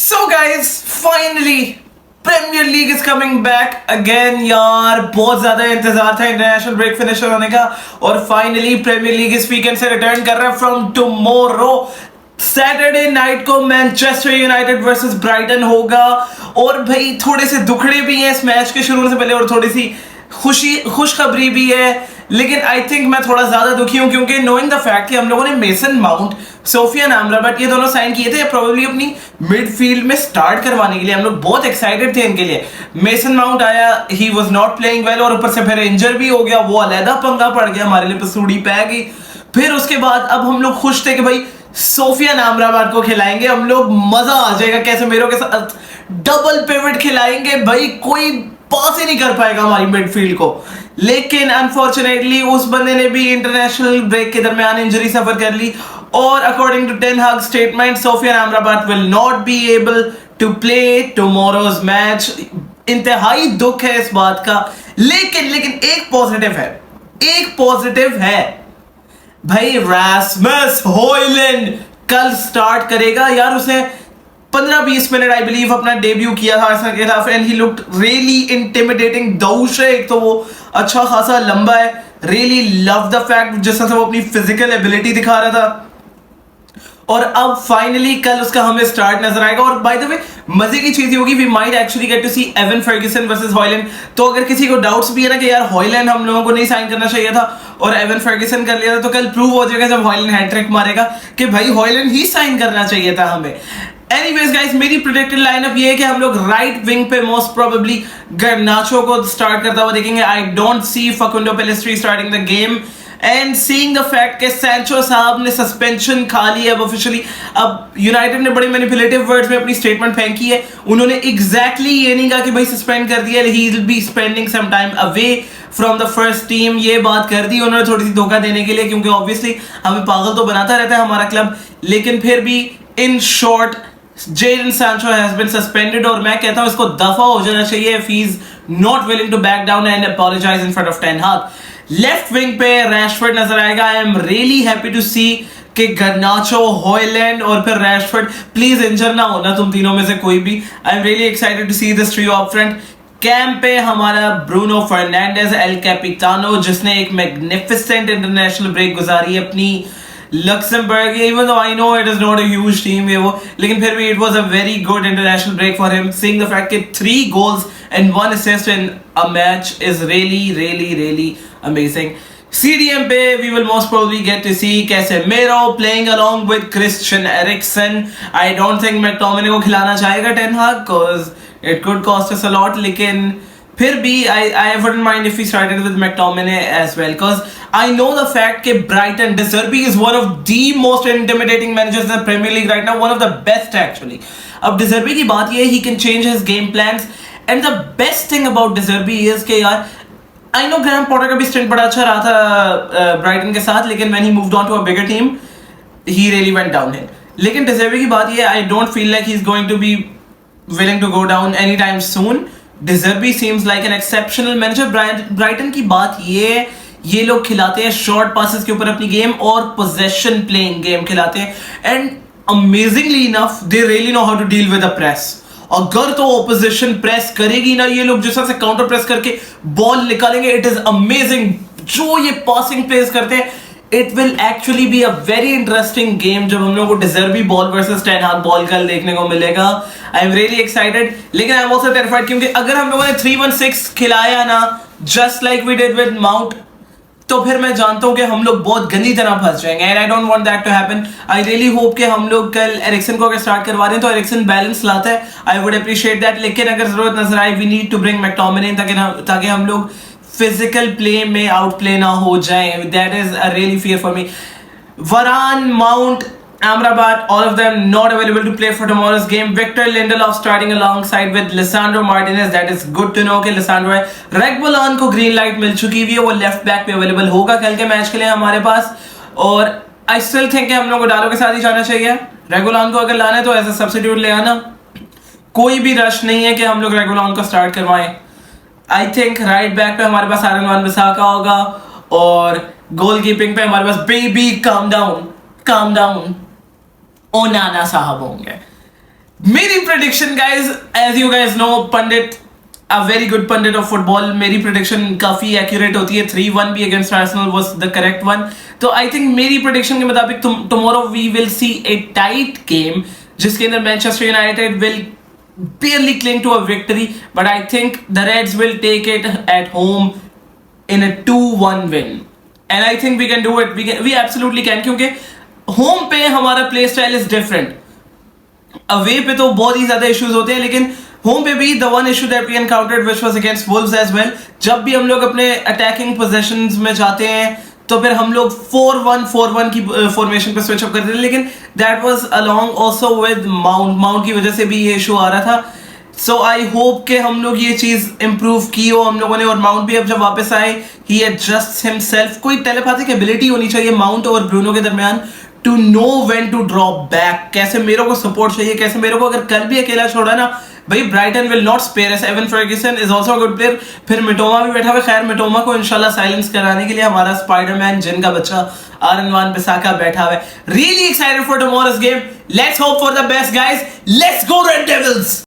So guys, finally premier league is coming back again यार. बहुत ज्यादा इंतजार था इंटरनेशनल ब्रेक फिनिश होने का और फाइनली प्रीमियर लीग इस वीकेंड से रिटर्न कर रहा है फ्रॉम टुमारो. सैटरडे नाइट को मैनचेस्टर यूनाइटेड वर्सेस ब्राइटन होगा और भाई थोड़े से दुखड़े भी हैं इस मैच के शुरू से पहले और थोड़ी सी खुशखबरी भी है. लेकिन आई थिंक मैं थोड़ा ज्यादा दुखी हूं क्योंकि नोइंग द फैक्ट कि हम लोगों ने मेसन माउंट, सोफियान अमराबात ये दोनों साइन किए थे प्रोबेबली अपनी मिडफील्ड में स्टार्ट करवाने के लिए. हम लोग बहुत एक्साइटेड थे इनके लिए. मेसन माउंट आया, he was not playing well और ऊपर से फिर इंजर भी हो गया. वो अलहदा पंगा पड़ गया हमारे लिए, पसूड़ी पै गई. फिर उसके बाद अब हम लोग खुश थे कि भाई सोफियान अमराबात को खिलाएंगे हम लोग, मजा आ जाएगा. कैसे मेरों के साथ डबल पिवट खिलाएंगे भाई, कोई पास ही नहीं कर पाएगा हमारी मिडफील्ड को. लेकिन अनफॉर्चुनेटली उस बंदे ने भी इंटरनेशनल ब्रेक के दरमियान इंजरी सफर कर ली और according to Ten Hag statement Sofyan Amrabat will not be able to play tomorrow's match. इंतहाई दुख है इस बात का. लेकिन एक पॉजिटिव है भाई, रास्मस हॉयलैंड कल स्टार्ट करेगा यार. उसे 15-20 मिनट आई बिलीव अपना डेब्यू किया था आर्सेनल के खिलाफ and he looked really intimidating. दौश है एक तो वो अच्छा खासा लंबा है. रियली लव द फैक्ट जिस तरह से वो अपनी फिजिकल एबिलिटी दिखा रहा था. और अब फाइनली कल उसका हमें स्टार्ट नजर आएगा. और बाय द वे मजे की चीज होगी, we might actually get to see Evan Ferguson versus Hojlund. तो अगर किसी को डाउट्स भी है ना कि यार हॉयलैंड हम लोगों को नहीं साइन करना चाहिए था और एवन फर्ग्यूसन कर लिया था, तो कल प्रूव हो जाएगा जब हॉयलैंड हैट्रिक मारेगा कि भाई हॉयलैंड ही साइन करना चाहिए था हमें. एनीवेज गाइस, मेरी प्रेडिक्टेड लाइनअप ये है कि हम लोग राइट विंग पे मोस्ट प्रोबेबली गर्नाचो को स्टार्ट करता हुआ देखेंगे. I don't see Facundo Pellistri starting the game and seeing the fact कि सैंचो साहब ने सस्पेंशन खा ली है अब ऑफिशियली. अब यूनाइटेड ने बड़े मैनिपुलेटिव वर्ड्स में अपनी स्टेटमेंट फेंकी है. उन्होंने एग्जैक्टली ये नहीं कहा कि भाई सस्पेंड कर दिया, he will be spending some time away from the first team. ये बात कर दी उन्होंने थोड़ी सी धोखा देने के लिए, क्योंकि ऑब्वियसली हमें पागल तो बनाता रहता है हमारा क्लब. लेकिन फिर भी in short Jadon Sancho has been suspended और मैं कहता हूं इसको दफा हो जाना चाहिए if he's not willing to back down and apologize in front of Ten Hag. Left wing पे रैशफोर्ड नजर आएगा. I am really happy to see कि गर्नाचो, हॉयलैंड और फिर रैशफोर्ड. प्लीज इंजर ना होना तुम तीनों में से कोई भी. I am really excited to see this trio up front. Camp पे हमारा ब्रूनो फर्नांडेज एल कैपिटानो, जिसने एक मैग्निफिसेंट इंटरनेशनल ब्रेक गुजारी अपनी Luxembourg. even though I know it is not a huge team ये वो, लेकिन फिर भी it was a very good international break for him. Seeing the fact that 3 goals and 1 assist in a match is really amazing. CDM पे we will most probably get to see Casemiro playing along with Christian Eriksen. I don't think McTominay को खिलाना चाहेगा Ten Hag cause it could cost us a lot. लेकिन फिर भी I wouldn't mind if we started with McTominay as well, because I know the fact that Brighton, De Zerbi is one of the most intimidating managers in the Premier League right now, one of the best actually. अब De Zerbi की बात ये है, he can change his game plans and the best thing about De Zerbi is कि यार I know Graham Potter का भी stint बड़ा अच्छा रहा था ब्राइटन के साथ, लेकिन when he moved on to a bigger team he really went downhill. लेकिन De Zerbi की बात ये है, I don't feel like he's going to be willing to go down anytime soon. De Zerbi seems like an exceptional manager. Brighton की बात ये लोग खिलाते हैं शॉर्ट पासेस के ऊपर अपनी गेम और पोजेशन प्लेइंग गेम खिलाते हैं and amazingly enough they really know how to deal with the press. अगर तो ऑपोजिशन प्रेस करेगी ना, ये लोग जिस तरह से काउंटर प्रेस करके बॉल निकालेंगे, इट इज अमेजिंग. जो ये पासिंग प्लेस करते हैं, it will actually be a very interesting game जब हम लोग को De Zerbi ball versus ten हाग बॉल कल देखने को मिलेगा. आई एम रियली एक्साइटेड. लेकिन आई एम आल्सो टेरिफाइड क्योंकि अगर हम लोगों ने 3-1-6 खिलाया ना just like we did with Mount, तो फिर मैं जानता हूं कि हम लोग बहुत गंदी तरह फंस जाएंगे and I don't want that to happen. I really hope कि हम लोग कल एरिक्सन को अगर स्टार्ट करवा रहे हैं तो एरिक्सन बैलेंस लाता है. I would appreciate that. लेकिन अगर जरूरत नजर आए, we need to bring McTominay ताकि हम लोग फिजिकल प्ले में आउट प्ले ना हो जाए. That is a really fear for me. Varane, Mount, Amrabat, all of them not available to play for tomorrow's game. Victor Lindelof starting alongside with Lisandro Martinez. That is good to know कि Lisandro है. Reguilon को green light मिल चुकी हुई है, वो left back पे available होगा कल के मैच के लिए हमारे पास. और I still think कि हम लोग को डालो के साथ ही जाना चाहिए. Reguilon को अगर लाना है तो ऐसा सब्स्टिट्यूट ले आना. कोई भी रश नहीं है कि हम लोग Reguilon को स्टार्ट करवाएं. I think राइट बैक पे हमारे पास आरन वन बिसाका होगा और गोल कीपिंग पे हमारे पास बेबी काम डाउन ओनाना साहब होंगे. मेरी prediction guys, as you guys know, pandit a very good pandit of football, मेरी प्रेडिक्शन काफी एक्यूरेट होती है. 3-1 भी against Arsenal was the correct one. तो आई थिंक मेरी प्रेडिक्शन के मुताबिक tomorrow we will see a tight game जिसके अंदर Manchester United will barely cling to a victory, but I think the Reds will take it at home in a 2-1 win, and I think we can do it. We absolutely can, क्योंकि home पे हमारा play style is different. Away पे तो बहुत ही ज्यादा issues होते हैं, लेकिन home पे भी the one issue that we encountered which was against Wolves as well. जब भी हम लोग अपने attacking possessions में जाते हैं तो फिर हम लोग 4-1 की फॉर्मेशन पे स्विच अप करते थे, लेकिन that was along also with mount की वजह से भी ये इशू आ रहा था. सो आई होप कि हम लोग ये चीज इंप्रूव की हो हम लोगों ने, और माउंट भी अब जब वापस आए ही एडजस्ट हिमसेल्फ. कोई टेलीपैथिक एबिलिटी होनी चाहिए माउंट और ब्रूनो के दरमियान to know when to drop back, कैसे मेरे को सपोर्ट चाहिए, कैसे मेरे को अगर कल भी अकेला छोड़ा ना भाई, Brighton will not spare us. Evan Ferguson is also a good player. फिर मिटोमा भी बैठा हुआ. खैर मिटोमा को इंशाल्लाह साइलेंस कराने के लिए हमारा स्पाइडरमैन जिन का बच्चा आरन वान बिसाका बैठा हुआ है. Really excited for tomorrow's game. Let's hope for the best guys. Let's go red devils.